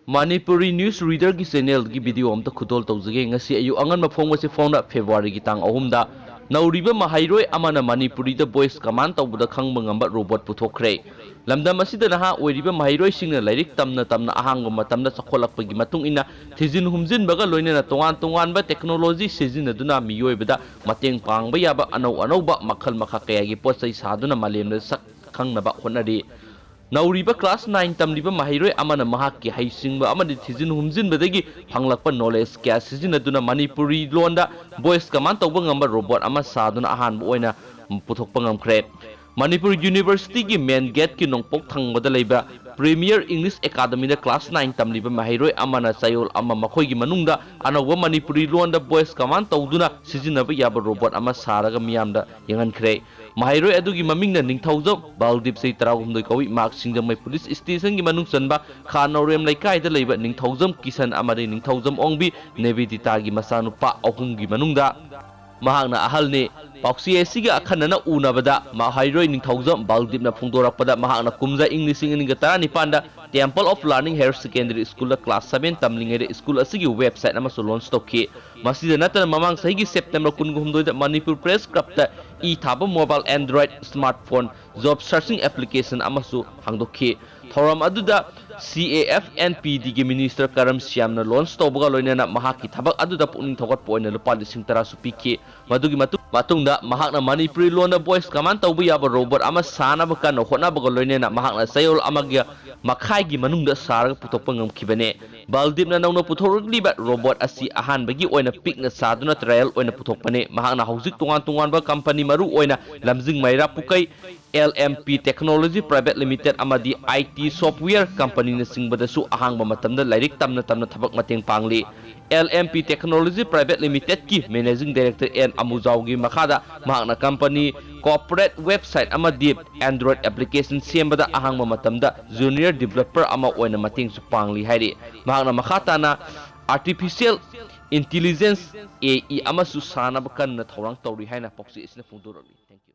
Manipuri News Reader की channel की video अमता खुदोल तौजगे ngasi ayu angan mafong wasi phone February की tang ahumda nauriba mahairoi amana Manipuri da voice command tawbuda khangba ngamba robot puthokhre lamdam asida naha oiriba mahairoi singna lairik tamna ahangba matamda chakholakpa gi matung ina thijin humjin baga loinena tongan ba technology sijinaduna miyoibada mateng pangba yaba anau ba makhal makha kaya gi potsai saduna malemna sak khangnaba honari Nauriba class 9 tamliba mahiroi amana mahakki haisingba amadi thijin humjinbadagi phanglakpa knowledge kya sijinaduna Manipuri londa voice command tawba ngamba robot ama saduna ahanba oina puthokpa ngamkhre Manipur University ki main gate ki nongpok thangbada leiba Premier English Academy da class 9 tamliba mahiroi amana sayol ama makhoi gi manungda anawba Manipuri londa voice command tawduna sijinaba yaba robot ama saraga miyamda yangankhre Mahiroi adugi mamingna ningthaujam Baldip sei tarahumdoi kawi mark singjamai police station gi manung sanba Khanawrem laikai da leiba ningthaujam kisan amari ningthaujam ongbi Nevidita gi masanupa ahum gi manungda mahakna ahalne pauksi esiga akhanana unabada mahiroi ningthaujam Baldipna phungdorakpada mahakna kumja English inga tarani panda Temple of Learning Higher Secondary School class 7 tamlingere school asigi website ama launch tokhi masida natana mamang sahigi September 19 da Manipur Press Club ta thaba mobile Android smartphone job searching application amasu hangdokhi thoram aduda CAFNPD gi minister Karam Syamna launch tawbaga loinana mahaki thabak aduda puning thogat poina lupa 10,000 su pikhi madugi matungda mahakna Manipuri londa voice command tawbu yaba robot ama sana bakan hotna baga loinana mahakna sayol amagya makhai gi manungda saraga putokpa ngamkhibane Baldipna nawna puthorliba robot asi ahan bagi oina pikna saduna trial oina puthokpane mahakna hojik tungan ba company maru oina lamjing maira pukai LMP Technology Private Limited amadi IT software company na singbada su ahangba matamda lairik tamna thabak mateng pangli LMP Technology Private Limited ki managing director N Amujau gi makhada mahakna company corporate website amadi Android application sembada ahangba matamda junior developer ama oina mateng su pangli hairi mahakna makhatana artificial intelligence AI ama su sana bakan na thorang tawri haina poksi isna phungdorali thank you